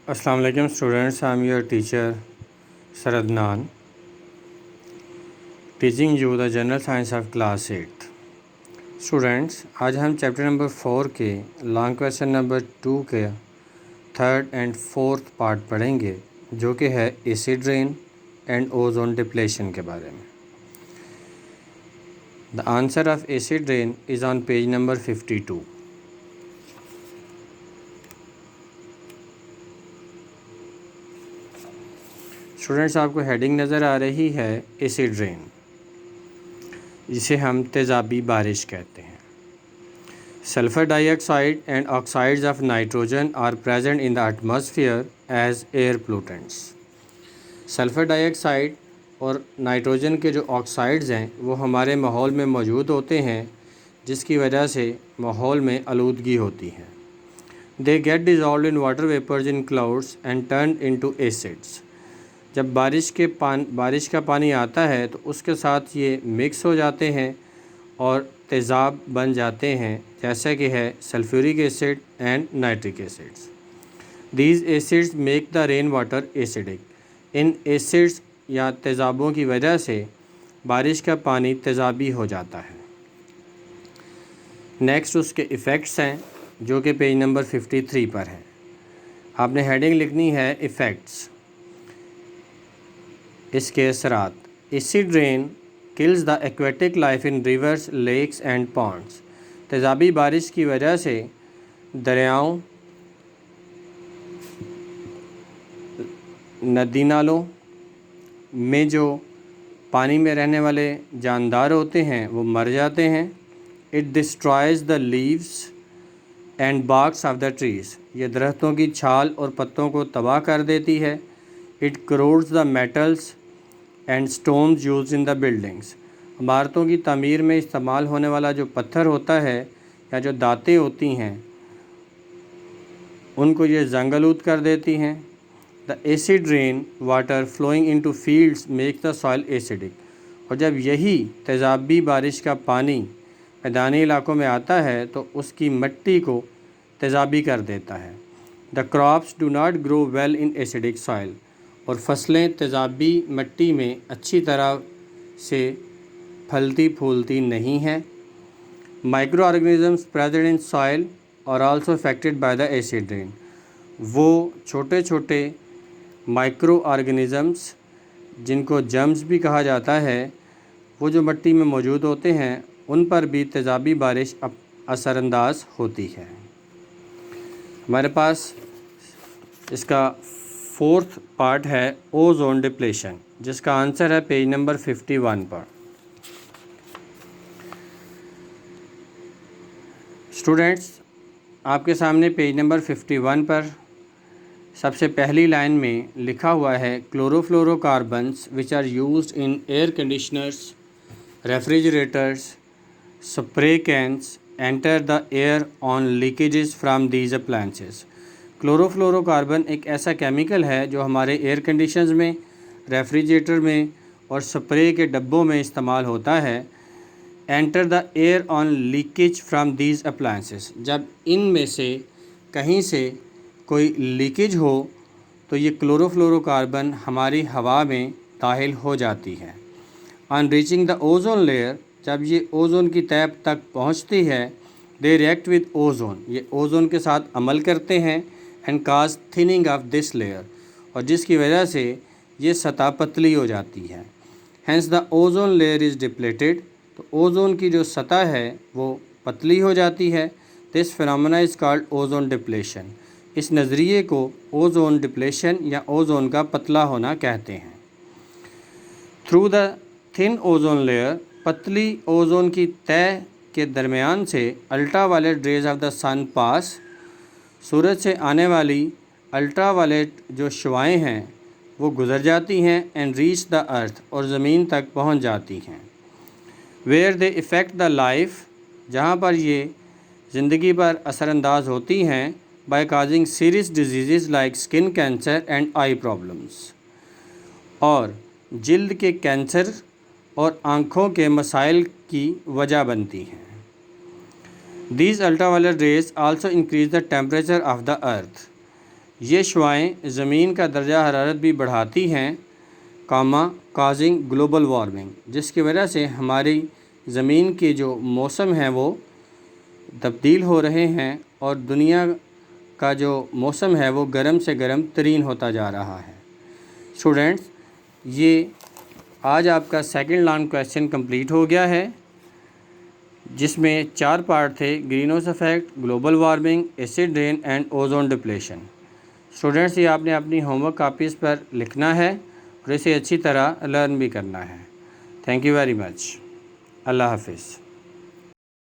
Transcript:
السلام علیکم students, I am your teacher sir Adnan teaching you the general science of class 8۔ Students, آج ہم chapter number 4 کے long question number 2 کے 3rd and 4th part پڑھیں گے، جو کہ ہے acid rain and ozone depletion کے بارے میں۔ The answer of acid rain is on page number 52۔ Students, آپ کو ہیڈنگ نظر آ رہی ہے ایسڈ رین، جسے ہم تیزابی بارش کہتے ہیں۔ Sulphur dye oxide and آکسائڈز of nitrogen are present in the atmosphere as year پولوٹنٹس۔ Sulphur dye oxide اور نائٹروجن کے جو آکسائڈز ہیں وہ ہمارے ماحول میں موجود ہوتے ہیں، جس کی وجہ سے ماحول میں آلودگی ہوتی ہے۔ They get dissolved in water vapours in clouds and turned into acids. جب بارش کا پانی آتا ہے تو اس کے ساتھ یہ مکس ہو جاتے ہیں اور تیزاب بن جاتے ہیں، جیسا کہ ہے sulphuric acid and nitric acids. These acids make the rain water acidic. ان ایسڈس یا تیزابوں کی وجہ سے بارش کا پانی تیزابی ہو جاتا ہے۔ نیکسٹ اس کے ایفیکٹس ہیں، جو کہ پیج نمبر 53 پر ہے۔ آپ نے ہیڈنگ لکھنی ہے ایفیکٹس، اس کے اثرات۔ Acid rain kills the aquatic life in rivers, lakes and ponds. تیزابی بارش کی وجہ سے دریاؤں، ندی نالوں میں جو پانی میں رہنے والے جاندار ہوتے ہیں وہ مر جاتے ہیں۔ It destroys the leaves and barks of the trees. یہ درختوں کی چھال اور پتوں کو تباہ کر دیتی ہے۔ It corrodes the metals and stones used in the buildings. عمارتوں کی تعمیر میں استعمال ہونے والا جو پتھر ہوتا ہے یا جو دھاتیں ہوتی ہیں، ان کو یہ زنگ آلود کر دیتی ہیں۔ The acid rain water flowing into fields make the soil acidic. اور جب یہی تیزابی بارش کا پانی میدانی علاقوں میں آتا ہے تو اس کی مٹی کو تیزابی کر دیتا ہے۔ The crops do not grow well in acidic soil. اور فصلیں تیزابی مٹی میں اچھی طرح سے پھلتی پھولتی نہیں ہیں۔ Micro organisms present in soil اور also affected by the acid rain. وہ چھوٹے چھوٹے مائکرو آرگنزمز، جن کو جرمز بھی کہا جاتا ہے، وہ جو مٹی میں موجود ہوتے ہیں ان پر بھی تیزابی بارش اثر انداز ہوتی ہے۔ ہمارے پاس اس کا 4th پارٹ ہے اوزون ڈپلیشن، جس کا آنسر ہے پیج نمبر 51 پر۔ اسٹوڈنٹس، آپ کے سامنے پیج نمبر 51 پر سب سے پہلی لائن میں لکھا ہوا ہے chlorofluorocarbons which are used in air conditioners, refrigerators, spray cans enter the air on leakages from these appliances. Chlorofluorocarbon ایک ایسا کیمیکل ہے جو ہمارے ایئر کنڈیشنز میں، ریفریجریٹر میں اور اسپرے کے ڈبوں میں استعمال ہوتا ہے۔ Enter the air on leakage from these appliances. جب ان میں سے کہیں سے کوئی لیکیج ہو تو یہ کلورو فلورو کاربن ہماری ہوا میں داخل ہو جاتی ہے۔ آن ریچنگ دا اوزون لیئر، جب یہ اوزون کی تہہ تک پہنچتی ہے، دے ریئیکٹ ود اوزون، یہ اوزون کے ساتھ عمل کرتے ہیں، and cause thinning of this layer, اور جس کی وجہ سے یہ سطح پتلی ہو جاتی ہے۔ Hence the ozone layer is depleted, تو اوزون کی جو سطح ہے وہ پتلی ہو جاتی ہے۔ This phenomena is called ozone depletion. اس نظریے کو اوزون ڈپلیشن یا اوزون کا پتلا ہونا کہتے ہیں۔ Through the thin ozone layer, پتلی اوزون کی تہہ کے درمیان سے ultraviolet rays of the sun pass, سورج سے آنے والی الٹرا وائلیٹ جو شعاعیں ہیں وہ گزر جاتی ہیں، اینڈ ریچ دا ارتھ، اور زمین تک پہنچ جاتی ہیں۔ Where they affect the life, جہاں پر یہ زندگی پر اثر انداز ہوتی ہیں، by causing serious diseases like skin cancer and I problems, اور جلد کے کینسر اور آنکھوں کے مسائل کی وجہ بنتی ہیں۔ These ultraviolet rays also increase the temperature of the earth۔ یہ شعاعیں زمین کا درجہ حرارت بھی بڑھاتی ہیں، کازنگ گلوبل وارمنگ، جس کی وجہ سے ہماری زمین کے جو موسم ہیں وہ تبدیل ہو رہے ہیں اور دنیا کا جو موسم ہے وہ گرم سے گرم ترین ہوتا جا رہا ہے۔ اسٹوڈنٹس، یہ آج آپ کا سیکنڈ لانگ کویسچن کمپلیٹ ہو گیا ہے، جس میں 4 پارٹ تھے: greenhouse effect, global warming, acid rain and ozone depletion. Students, یہ آپ نے اپنی ہوم ورک کاپیز پر لکھنا ہے اور اسے اچھی طرح لرن بھی کرنا ہے۔ Thank you very much. اللہ حافظ۔